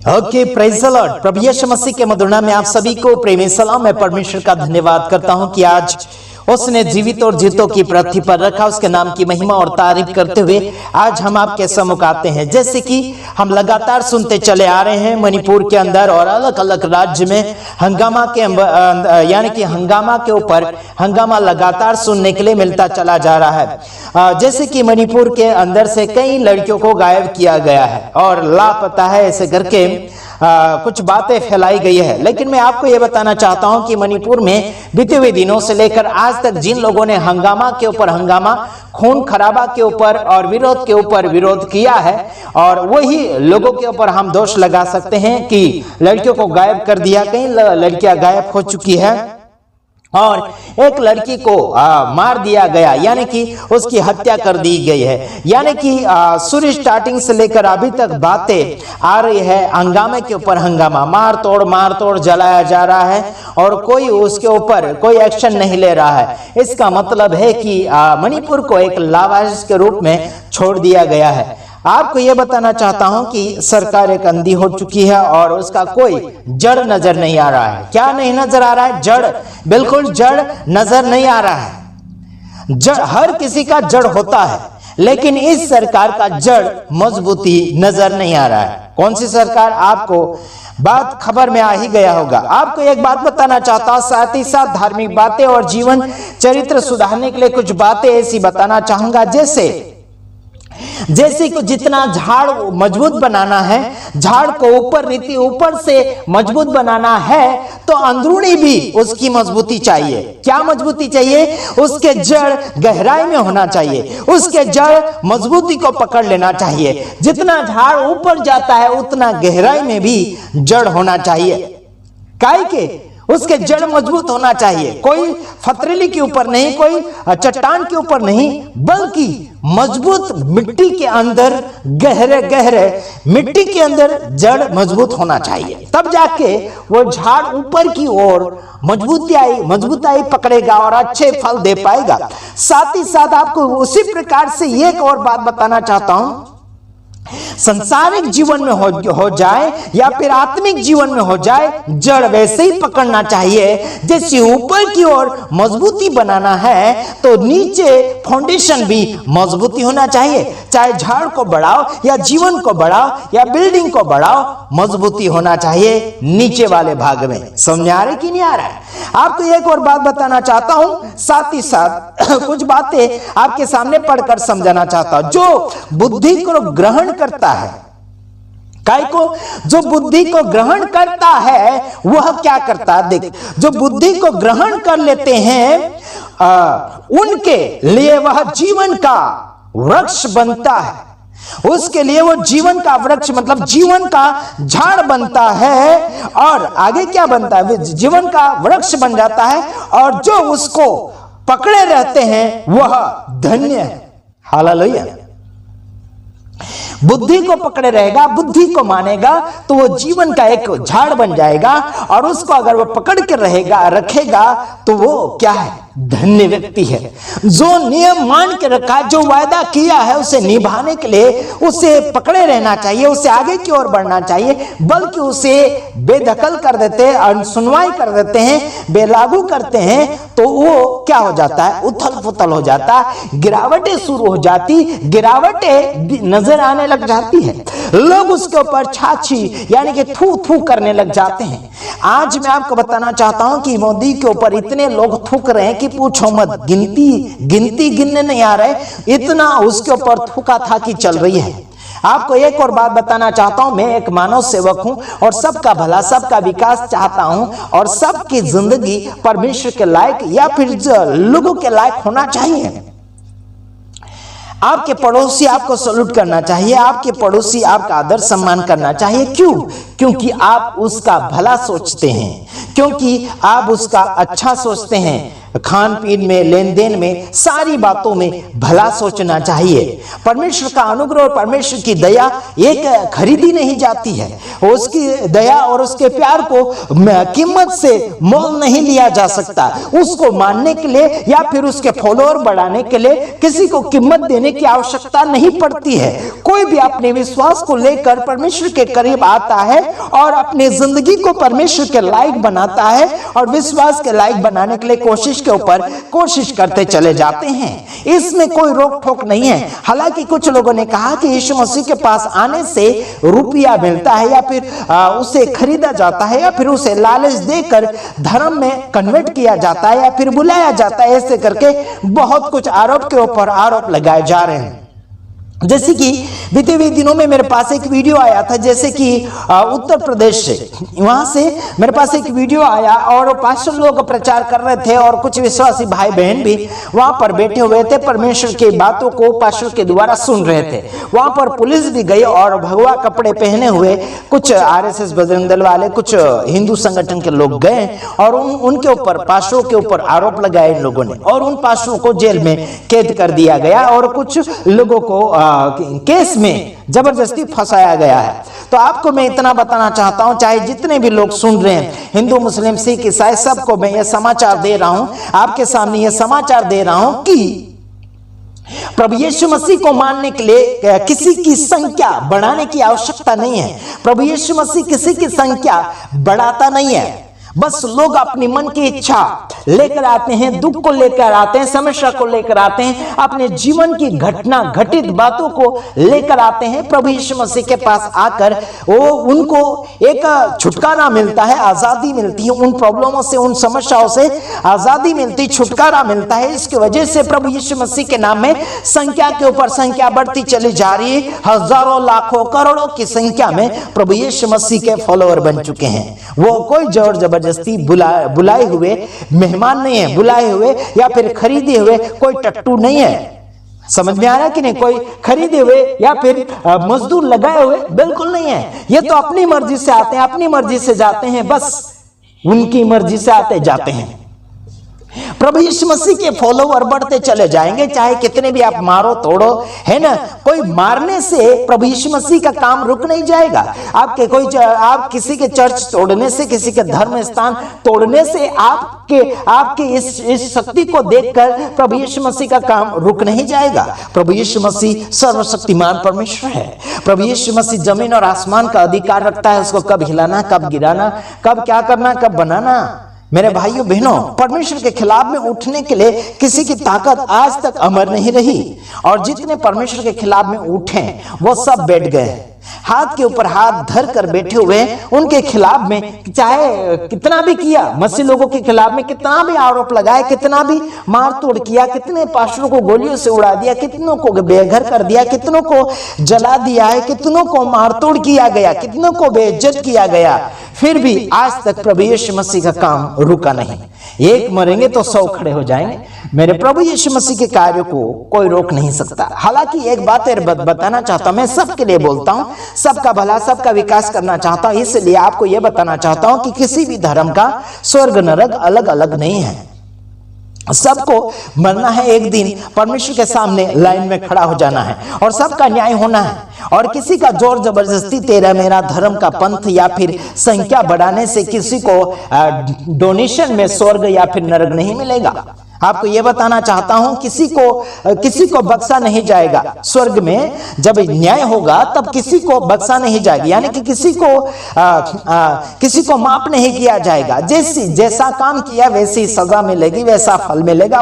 Okay, praise the Lord. प्रभु यीशु मसीह के मधुर नाम में आप सभी को प्रेमी सलाम। मैं परमेश्वर का धन्यवाद करता हूं कि आज उसने जीवित और जीतों की पृथ्वी पर रखा। उसके नाम की महिमा और तारीफ करते हुए आज हम आपके सम्मुख आते हैं। जैसे कि हम लगातार सुनते चले आ रहे हैं, मणिपुर के अंदर और अलग अलग राज्य में हंगामा के यानी कि हंगामा के ऊपर हंगामा लगातार सुनने के लिए मिलता चला जा रहा है। जैसे कि मणिपुर के अंदर से कई लड़कियों को गायब किया गया है और लापता है ऐसे करके कुछ बातें फैलाई गई है। लेकिन मैं आपको यह बताना चाहता हूं कि मणिपुर में बीते हुए दिनों से लेकर आज तक जिन लोगों ने हंगामा के ऊपर हंगामा, खून खराबा के ऊपर और विरोध के ऊपर विरोध किया है, और वही लोगों के ऊपर हम दोष लगा सकते हैं कि लड़कियों को गायब कर दिया। कई लड़कियां गायब हो चुकी है और एक लड़की को मार दिया गया, यानी कि उसकी हत्या कर दी गई है। यानी कि शुरू स्टार्टिंग से लेकर अभी तक बातें आ रही है हंगामे के ऊपर हंगामा, मार तोड़ जलाया जा रहा है और कोई उसके ऊपर कोई एक्शन नहीं ले रहा है। इसका मतलब है कि मणिपुर को एक लावारिस के रूप में छोड़ दिया गया है। आपको यह बताना चाहता हूं कि सरकार एक अंधी हो चुकी है और उसका कोई जड़ नजर नहीं आ रहा है। क्या नहीं नजर आ रहा है? जड़, बिल्कुल जड़ नजर नहीं आ रहा है। जड़, हर किसी का जड़ होता है, लेकिन इस सरकार का जड़ मजबूती नजर नहीं आ रहा है। कौन सी सरकार? आपको बात खबर में आ ही गया होगा। आपको एक बात बताना चाहता हूं, साथ ही साथ धार्मिक बातें और जीवन चरित्र सुधारने के लिए कुछ बातें ऐसी बताना चाहूंगा। जैसे कि जितना झाड़ मजबूत बनाना है, झाड़ को ऊपर नीति ऊपर से मजबूत बनाना है, तो अंदरूनी भी उसकी मजबूती चाहिए। क्या मजबूती चाहिए? उसके जड़ गहराई में होना चाहिए, उसके जड़ मजबूती को पकड़ लेना चाहिए। जितना झाड़ ऊपर जाता है उतना गहराई में भी जड़ होना चाहिए। काहे के? उसके जड़ मजबूत होना चाहिए। कोई पथरीली के ऊपर नहीं, कोई चट्टान के ऊपर नहीं, बल्कि मजबूत मिट्टी के अंदर, गहरे मिट्टी के अंदर जड़ मजबूत होना चाहिए। तब जाके वो झाड़ ऊपर की ओर मजबूताई पकड़ेगा और अच्छे फल दे पाएगा। साथ ही साथ आपको उसी प्रकार से एक और बात बताना चाहता हूं, संसारिक जीवन में हो जाए या फिर आत्मिक जीवन में हो जाए, जड़ वैसे ही पकड़ना चाहिए जैसे ऊपर की ओर मजबूती बनाना है तो नीचे फाउंडेशन भी मजबूती होना चाहिए। चाहे झाड़ को बढ़ाओ या जीवन को बढ़ाओ या बिल्डिंग को बढ़ाओ, मजबूती होना चाहिए नीचे वाले भाग में। समझ आ रहे कि नहीं आ रहा है? आपको एक और बात बताना चाहता हूं, साथ ही साथ कुछ बातें आपके सामने पढ़कर समझाना चाहता हूं। जो बुद्धि को ग्रहण करता है, काय को? जो बुद्धि को ग्रहण करता है वह क्या करता है? देख, जो बुद्धि को ग्रहण कर लेते हैं उनके लिए वह जीवन का वृक्ष बनता है। उसके लिए वो जीवन का वृक्ष मतलब जीवन का झाड़ बनता है। और आगे क्या बनता है? जीवन का वृक्ष बन जाता है और जो उसको पकड़े रहते हैं वह धन्य है। हालेलुया। बुद्धि को पकड़े रहेगा, बुद्धि को मानेगा, तो वो जीवन का एक झाड़ बन जाएगा और उसको अगर वो पकड़ के रखेगा तो वो क्या है? धन्य व्यक्ति है। जो नियम मान के रखा, जो वायदा किया है उसे निभाने के लिए उसे पकड़े रहना चाहिए, उसे आगे की ओर बढ़ना चाहिए, बल्कि उसे बेदखल कर देते हैं, अनसुनवाई कर देते हैं, बेलागू करते हैं, तो वो क्या हो जाता है? उथल पुथल हो जाता है, गिरावटें शुरू हो जाती, गिरावटें नजर आने लग जाती है। लोग उसके ऊपर छाछी यानी कि थू थू करने लग जाते हैं। आज मैं आपको बताना चाहता हूं कि मोदी के ऊपर इतने लोग थूक रहे हैं कि पूछो मत, गिनती गिनने नहीं आ रहे, इतना उसके ऊपर थूका था कि चल रही है। आपको एक और बात बताना चाहता हूं, मैं एक मानव सेवक हूं और सबका भला, सबका विकास चाहता हूं और सबकी जिंदगी परमेश्वर के लायक या फिर लोगों के लायक होना चाहिए। आपके पड़ोसी आपको सैल्यूट करना चाहिए, आपके पड़ोसी आपका आदर सम्मान करना चाहिए। क्यों? क्योंकि आप उसका भला सोचते हैं, क्योंकि आप उसका अच्छा सोचते हैं। खान पीन में, लेन देन में, सारी बातों में भला सोचना चाहिए। परमेश्वर का अनुग्रह और परमेश्वर की दया एक खरीदी नहीं जाती है। उसकी दया और उसके प्यार को कीमत से मोल नहीं लिया जा सकता। उसको मानने के लिए या फिर उसके फॉलोअर बढ़ाने के लिए किसी को कीमत देने की आवश्यकता नहीं पड़ती है। कोई भी अपने विश्वास को लेकर परमेश्वर के करीब आता है और अपनी जिंदगी को परमेश्वर के लायक बनाता है और विश्वास के लायक बनाने के लिए कोशिश करते चले जाते हैं। इसमें कोई रोक ठोक नहीं है। हालांकि कुछ लोगों ने कहा कि यीशु मसीह के पास आने से रुपया मिलता है या फिर उसे खरीदा जाता है या फिर उसे लालच देकर धर्म में कन्वर्ट किया जाता है या फिर बुलाया जाता है। ऐसे करके बहुत कुछ आरोप के ऊपर आरोप लगाए जा रहे हैं। जैसे कि बीते हुए दिनों में मेरे पास एक वीडियो आया था, जैसे कि उत्तर प्रदेश से, वहां से मेरे पास एक वीडियो आया और पास्टर लोग प्रचार कर रहे थे और कुछ विश्वासी भाई बहन भी वहां पर बैठे हुए थे, परमेश्वर की बातों को पास्टर के द्वारा सुन रहे थे। वहां पर पुलिस भी गई और भगवा कपड़े पहने हुए कुछ आरएसएस बजरंग दल वाले, कुछ हिंदू संगठन के लोग गए और उनके ऊपर, पास्टरों के ऊपर आरोप लगाए इन लोगों ने और उन पास्टरों को जेल में कैद कर दिया गया और कुछ लोगों को केस में जबरदस्ती फंसाया गया है। तो आपको मैं इतना बताना चाहता हूं, चाहे जितने भी लोग सुन रहे हैं, हिंदू मुस्लिम सिख ईसाई, सबको मैं यह समाचार दे रहा हूं, आपके सामने यह समाचार दे रहा हूं कि प्रभु यीशु मसीह को मानने के लिए किसी की संख्या बढ़ाने की आवश्यकता नहीं है। प्रभु यीशु मसीह किसी की संख्या बढ़ाता नहीं है। बस लोग अपनी मन की इच्छा लेकर आते हैं, दुख को लेकर आते हैं, समस्या को लेकर आते हैं, अपने जीवन की घटना घटित बातों को लेकर आते हैं। प्रभु यीशु मसीह के पास आकर वो उनको एक छुटकारा मिलता है, आजादी मिलती है, उन प्रॉब्लमों से, उन समस्याओं से आजादी मिलती, छुटकारा मिलता है। इसकी वजह से प्रभु यीशु मसीह के नाम में संख्या के ऊपर संख्या बढ़ती चली जा रही है। हजारों, लाखों, करोड़ों की संख्या में प्रभु यीशु मसीह के फॉलोअर बन चुके हैं। वो कोई जोर जबरदस्ती बुलाए हुए मेहमान नहीं है, बुलाए हुए या फिर खरीदे हुए कोई टट्टू नहीं है। समझ में आ रहा है कि नहीं? कोई खरीदे हुए या फिर मजदूर लगाए हुए बिल्कुल नहीं है। ये तो अपनी मर्जी से आते हैं, अपनी मर्जी से जाते हैं, बस उनकी मर्जी से आते जाते हैं। प्रभु यीशु मसीह के फॉलोअर बढ़ते चले जाएंगे, चाहे कितने भी आप मारो तोड़ो, है ना। कोई मारने से प्रभु यीशु मसीह का काम रुक नहीं जाएगा। आप किसी के चर्च तोड़ने से, किसी के धर्म स्थान तोड़ने से आपके इस शक्ति को देखकर प्रभु यीशु मसीह का काम रुक नहीं जाएगा। प्रभु यीशु मसीह सर्वशक्तिमान परमेश्वर है। प्रभु यीशु मसीह जमीन और आसमान का अधिकार रखता है, उसको कब हिलाना, कब गिराना, कब क्या करना, कब बनाना। मेरे भाइयों बहनों, परमेश्वर के खिलाफ में उठने के लिए किसी की ताकत आज तक अमर नहीं रही और जितने परमेश्वर के खिलाफ में उठे वो सब बैठ गए, हाथ के ऊपर हाथ धर कर बैठे हुए। उनके खिलाफ में चाहे कितना भी किया, मसीह लोगों के खिलाफ में कितना भी आरोप लगाए, कितना भी मार तोड़ किया, कितने पास्टरों को गोलियों से उड़ा दिया, कितनों को बेघर कर दिया, कितनों को जला दिया है, कितनों को मार तोड़ किया गया, कितनों को बेइज्जत किया गया, फिर भी आज तक प्रभु यीशु मसीह का काम रुका नहीं। एक मरेंगे तो 100 खड़े हो जाएंगे। मेरे प्रभु यीशु मसीह के कार्य को कोई रोक नहीं सकता। हालांकि एक बात बताना चाहता हूं, मैं सबके लिए बोलता हूं, सबका भला, सबका विकास करना चाहता हूं, इसलिए आपको यह बताना चाहता हूं कि किसी भी धर्म का स्वर्ग नरक अलग अलग नहीं है। सबको मरना है, एक दिन परमेश्वर के सामने लाइन में खड़ा हो जाना है और सबका न्याय होना है। और किसी का जोर जबरदस्ती तेरा मेरा धर्म का पंथ या फिर संख्या बढ़ाने से किसी को डोनेशन में स्वर्ग या फिर नरक नहीं मिलेगा। आपको यह बताना चाहता हूं, किसी को बख्शा नहीं जाएगा। स्वर्ग में जब न्याय होगा तब किसी को बख्शा नहीं जाएगा, यानी कि किसी को माफ नहीं किया जाएगा। जैसा काम किया वैसी सजा मिलेगी, वैसा फल मिलेगा,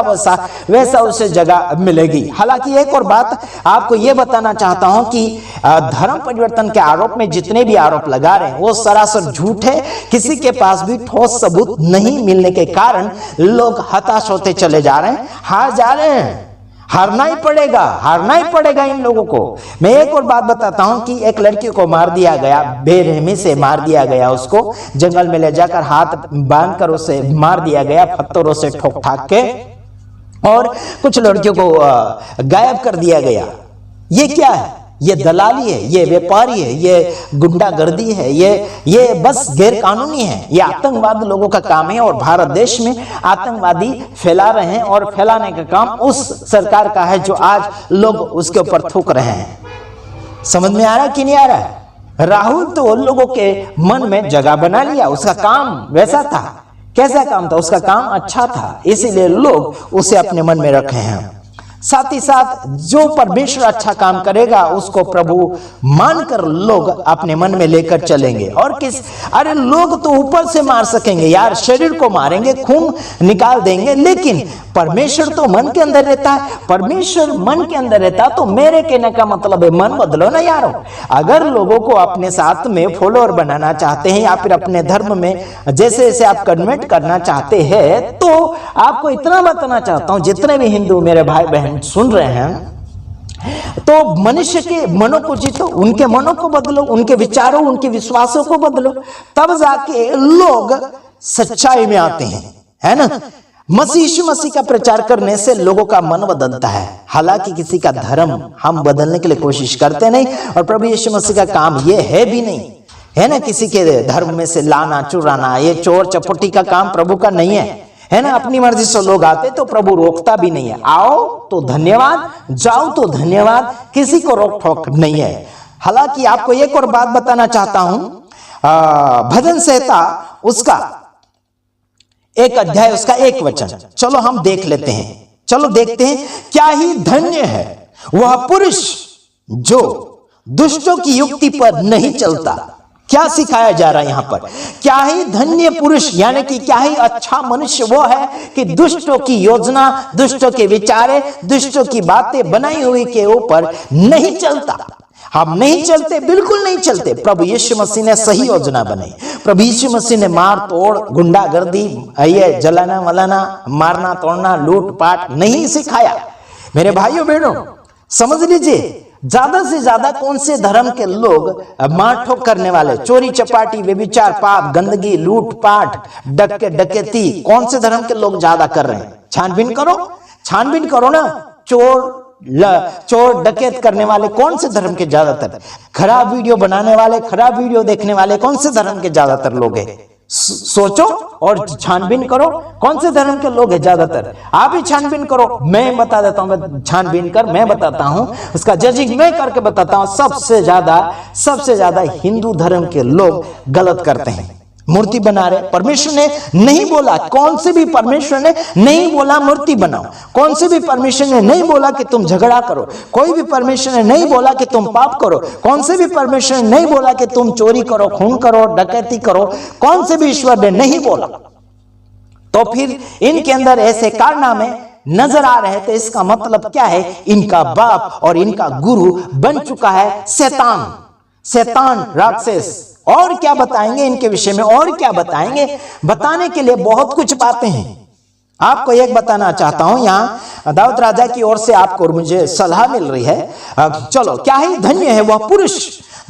वैसा उसे जगह मिलेगी। हालांकि एक और बात आपको यह बताना चाहता हूं कि धर्म परिवर्तन के आरोप में जितने भी आरोप लगा रहे हैं वो सरासर झूठ है। किसी के पास भी ठोस सबूत नहीं मिलने के कारण लोग हताश होते चले जा रहे हैं, हार जा रहे हैं। हारना ही पड़ेगा इन लोगों को। मैं एक और बात बताता हूं कि एक लड़की को मार दिया गया, बेरहमी से मार दिया गया, उसको जंगल में ले जाकर हाथ बांधकर उसे मार दिया गया, पत्थरों से ठोक ठाक के, और कुछ लड़कियों को गायब कर दिया गया। ये क्या है? ये दलाली है, ये व्यापारी है, ये गुंडागर्दी है, ये बस गैर कानूनी है, ये आतंकवाद लोगों का काम है। और भारत देश में आतंकवादी फैला रहे हैं और फैलाने का काम उस सरकार का है जो आज लोग उसके ऊपर थूक रहे हैं। समझ में आ रहा कि नहीं आ रहा है? राहुल तो उन लोगों के मन में जगह बना लिया, उसका काम वैसा था। कैसा काम था? उसका काम अच्छा था, इसीलिए लोग उसे अपने मन में रखे हैं। साथ ही साथ जो परमेश्वर अच्छा काम करेगा उसको प्रभु मानकर लोग अपने मन में लेकर चलेंगे। और अरे लोग तो ऊपर से मार सकेंगे यार, शरीर को मारेंगे, खून निकाल देंगे, लेकिन परमेश्वर तो मन के अंदर रहता है। परमेश्वर मन के अंदर रहता तो मेरे कहने का मतलब है मन बदलो ना यारो। अगर लोगों को अपने साथ में फॉलोअर बनाना चाहते हैं या फिर अपने धर्म में जैसे जैसे आप कन्वर्ट करना चाहते हैं, तो आपको इतना बताना चाहता हूं, जितने भी हिंदू मेरे भाई बहन सुन रहे हैं, तो मनुष्य के मनों को जीतो, उनके मनों को बदलो, उनके विचारों, उनके विश्वासों को बदलो, तब जाके लोग सच्चाई में आते हैं, है ना। यीशु मसीह का प्रचार करने से लोगों का मन बदलता है। हालांकि किसी का धर्म हम बदलने के लिए कोशिश करते नहीं, और प्रभु यीशु मसीह का काम ये है भी नहीं, है ना, किसी के धर्म में से लाना चुराना, ये चोर चपटी का काम प्रभु का नहीं है ना। अपनी मर्जी से लोग आते तो प्रभु रोकता भी नहीं है, आओ तो धन्यवाद, जाओ तो धन्यवाद, किसी को रोक ठोक नहीं है। हालांकि आपको एक और बात बताना चाहता हूं, भजन संहिता उसका 1 अध्याय उसका 1 वचन, चलो हम देख लेते हैं, चलो देखते हैं। क्या ही धन्य है वह पुरुष जो दुष्टों की युक्ति पर नहीं चलता। क्या सिखाया जा रहा है यहां पर? क्या ही धन्य पुरुष, यानी कि क्या ही अच्छा मनुष्य वो है कि दुष्टों की योजना, दुष्टों के विचारे, दुष्टों की बातें बनाई हुई के ऊपर नहीं चलता। हम नहीं चलते, बिल्कुल नहीं चलते। प्रभु यीशु मसीह ने सही योजना बनाई। प्रभु यीशु मसीह ने मार तोड़, गुंडागर्दी, ये जलाना वलाना, मारना तोड़ना, लूट पाट नहीं सिखाया। मेरे भाइयों बहनों समझ लीजिए, ज्यादा से ज्यादा कौन से धर्म के लोग मार ठोक करने वाले, चोरी चपाटी, व्यभिचार, पाप, गंदगी, लूट पाट, डकैती, कौन से धर्म के लोग ज्यादा कर रहे हैं? छानबीन करो, छानबीन करो ना। चोर डकैत करने वाले कौन से धर्म के ज्यादातर? खराब वीडियो बनाने वाले, खराब वीडियो देखने वाले कौन से धर्म के ज्यादातर लोग हैं? सोचो और छानबीन करो, कौन से धर्म के लोग हैं ज्यादातर? आप ही छानबीन करो, मैं बता देता हूं, मैं छानबीन कर मैं बताता हूं, उसका जजिंग मैं करके बताता हूं। सबसे ज्यादा हिंदू धर्म के लोग गलत करते हैं, मूर्ति बना रहे। परमेश्वर ने नहीं बोला, कौन से भी परमेश्वर ने नहीं बोला मूर्ति बनाओ, कौन से भी परमेश्वर ने नहीं बोला कि तुम झगड़ा करो, कोई भी परमेश्वर ने नहीं बोला कि तुम पाप करो, कौन से भी परमेश्वर ने नहीं बोला कि तुम चोरी करो, खून करो, डकैती करो, कौन से भी ईश्वर ने नहीं बोला। तो फिर इनके अंदर ऐसे कारनामे नजर आ रहे हैं, तो इसका मतलब क्या है? इनका बाप और इनका गुरु बन चुका है शैतान, राक्षस। और क्या बताएंगे इनके विषय में, और क्या बताएंगे? बताने के लिए बहुत कुछ बातें हैं। आपको एक बताना चाहता हूं, यहां दाऊद राजा की ओर से आपको और मुझे सलाह मिल रही है। चलो, क्या ही धन्य है वह पुरुष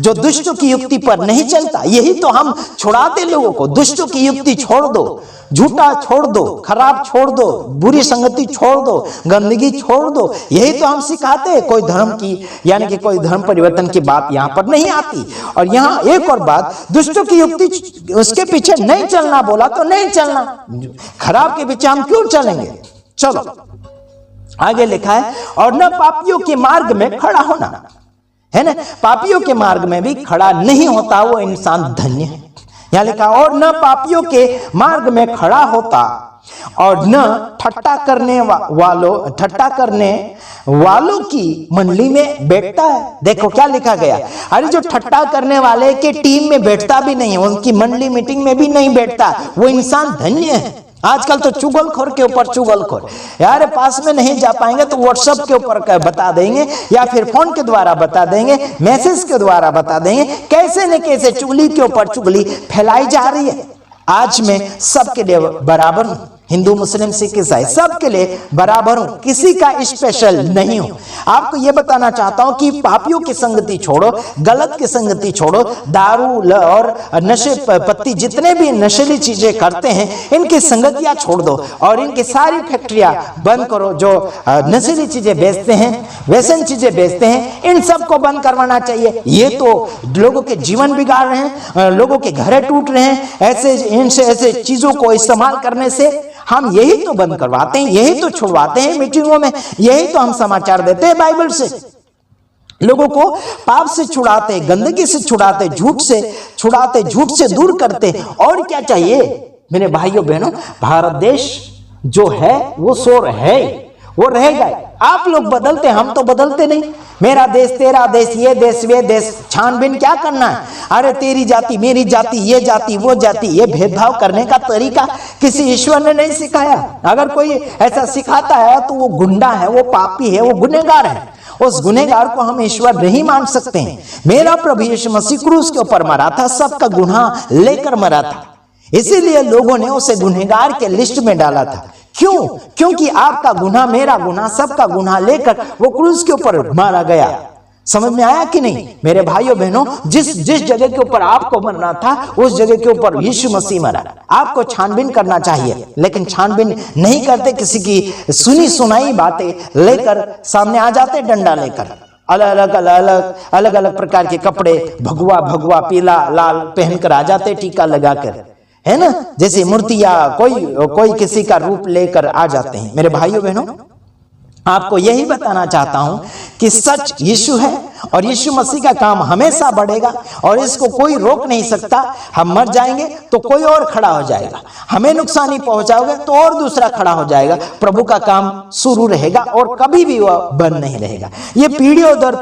जो दुष्टों की युक्ति पर नहीं चलता। यही तो हम छुड़ाते लोगों को, दुष्टों की युक्ति छोड़ दो, झूठा छोड़ दो, खराब छोड़ दो, बुरी संगति छोड़ दो, गंदगी छोड़ दो। यही तो हम सिखाते हैं। कोई धर्म की यानी कि कोई धर्म परिवर्तन की बात यहाँ पर नहीं आती। और यहाँ एक और बात, दुष्टों की युक्ति उसके पीछे नहीं चलना बोला तो नहीं चलना, खराब के पीछे हम क्यों चलेंगे? चलो आगे लिखा है, और न पापियों के मार्ग में खड़ा होना, है ना। पापियों के मार्ग में भी खड़ा नहीं होता वो इंसान धन्य है। यहां लिखा, और न पापियों के मार्ग में खड़ा होता और न ठट्टा करने वालों की मंडली में बैठता है। देखो क्या लिखा गया, अरे जो ठट्टा करने वाले के टीम में बैठता भी नहीं है, उनकी मंडली मीटिंग में भी नहीं बैठता, वो इंसान धन्य है। आजकल तो चुगलखोर के ऊपर चुगलखोर, यार पास में नहीं जा पाएंगे तो व्हाट्सएप के ऊपर बता देंगे, या फिर फोन के द्वारा बता देंगे, मैसेज के द्वारा बता देंगे। कैसे न कैसे चुगली के ऊपर चुगली फैलाई जा रही है। आज मैं सबके लिए बराबर हूं, हिंदू, मुस्लिम, सिख, ईसाई सबके लिए बराबर हूं, किसी का स्पेशल नहीं हूं। आपको यह बताना चाहता हूं कि पापियों की संगति छोड़ो, गलत की संगति छोड़ो, दारू और नशे पत्ती जितने भी नशीली चीजें करते हैं इनकी संगतियां छोड़ दो और इनकी सारी फैक्ट्रियां बंद करो। जो नशीली चीजें बेचते हैं, व्यसन चीजें बेचते हैं, इन सबको बंद करवाना चाहिए। ये तो लोगों के जीवन बिगाड़ रहे हैं, लोगों के घर टूट रहे हैं। ऐसे चीजों को इस्तेमाल करने से हम यही तो बंद करवाते हैं, यही तो छुड़वाते हैं मीटिंगों में, यही तो हम समाचार देते हैं बाइबल से। लोगों को पाप से छुड़ाते, गंदगी से छुड़ाते, झूठ से छुड़ाते, झूठ से दूर करते। और क्या चाहिए मेरे भाइयों बहनों? भारत देश जो है वो शोर है, वो रहेगा। आप लोग बदलते, हम तो बदलते नहीं। मेरा देश, तेरा देश, ये देश, वे देश, छानबीन क्या करना है? अरे तेरी जाति, मेरी जाति, ये जाति, वो जाति, ये भेदभाव करने का तरीका किसी ईश्वर ने नहीं सिखाया। अगर कोई ऐसा सिखाता है तो वो गुंडा है, वो पापी है, वो गुनहगार है। उस गुनहगार को हम ईश्वर नहीं मान सकते हैं। मेरा प्रभु यीशु मसीह क्रूस के ऊपर मरा था, सबका गुनाह लेकर मरा था, इसीलिए लोगों ने उसे गुनहगार के लिस्ट में डाला था। क्यों? क्योंकि आपका गुनाह, मेरा गुनाह, सबका गुनाह लेकर वो क्रूस के ऊपर मारा गया। समझ में आया कि नहीं मेरे भाइयों बहनों? जिस जगह के ऊपर आपको मरना था उस जगह के ऊपर यीशु मसीह मरा। आपको छानबीन करना चाहिए, लेकिन छानबीन नहीं करते। किसी की सुनी सुनाई बातें लेकर सामने आ जाते, डंडा लेकर, अलग अलग प्रकार के कपड़े, भगवा पीला लाल पहनकर आ जाते, टीका लगाकर, है ना, जैसे मूर्तियां, कोई किसी का रूप लेकर आ जाते हैं। मेरे भाइयों बहनों, आपको यही बताना चाहता हूं कि सच यीशु है और यीशु मसीह का काम हमेशा बढ़ेगा और इसको कोई रोक नहीं सकता। हम मर जाएंगे तो कोई और खड़ा हो जाएगा, हमें नुकसानी पहुंचाओगे तो और दूसरा खड़ा हो जाएगा। प्रभु का काम शुरू रहेगा और कभी भी वह बंद नहीं रहेगा। ये पीढ़ियों दर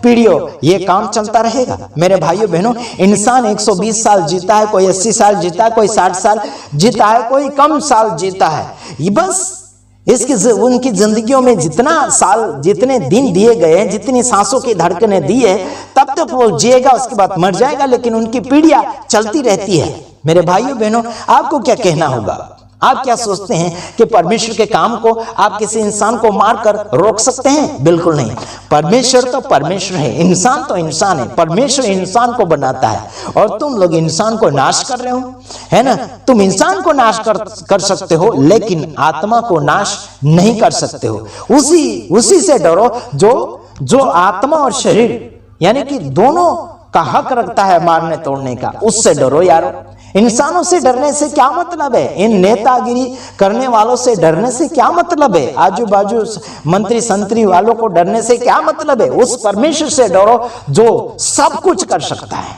पीढ़ियों ये काम चलता रहेगा। मेरे भाइयों बहनों, इंसान 120 साल जीता है, कोई 80 साल जीता है, कोई 60 साल जीता है, कोई कम साल जीता है। ये बस उनकी जिंदगियों में जितना साल, जितने दिन दिए गए हैं, जितनी सांसों की धड़कनें दी है, तब तक वो जिएगा, उसके बाद मर जाएगा, लेकिन उनकी पीढ़ियां चलती रहती है। मेरे भाइयों बहनों, आपको क्या कहना होगा? आप क्या सोचते हैं कि परमेश्वर के काम को आप किसी इंसान को मारकर रोक सकते हैं? बिल्कुल नहीं। परमेश्वर तो परमेश्वर है, इंसान तो इंसान है। परमेश्वर इंसान को बनाता है और तुम लोग इंसान को नाश कर रहे हो, है ना। तुम इंसान को नाश कर सकते हो, लेकिन आत्मा को नाश नहीं कर सकते हो। उसी से डरो जो आत्मा और शरीर यानी कि दोनों का हक रखता है मारने तोड़ने का। उससे डरो यारो। इंसानों से डरने से क्या मतलब है? इन नेतागिरी करने वालों से डरने से क्या मतलब है? आजू बाजू मंत्री संतरी वालों को डरने से क्या मतलब है? उस परमेश्वर से डरो जो सब कुछ कर सकता है।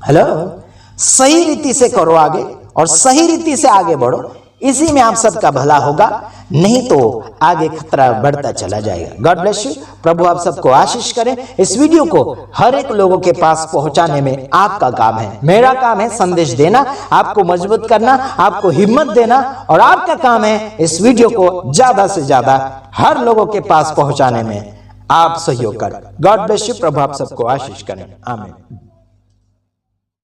हेलो, सही रीति से करो आगे और सही रीति से आगे बढ़ो, इसी में आप सबका भला होगा, नहीं तो आगे खतरा बढ़ता चला जाएगा। God bless you. प्रभु आप सबको आशीष करें। इस वीडियो को हर एक लोगों के पास पहुंचाने में आपका काम है, मेरा काम है संदेश देना, आपको मजबूत करना, आपको हिम्मत देना, और आपका काम है इस वीडियो को ज्यादा से ज्यादा हर लोगों के पास पहुंचाने में आप सहयोग करें। God bless you. प्रभु आप सबको आशीष करें। आमीन।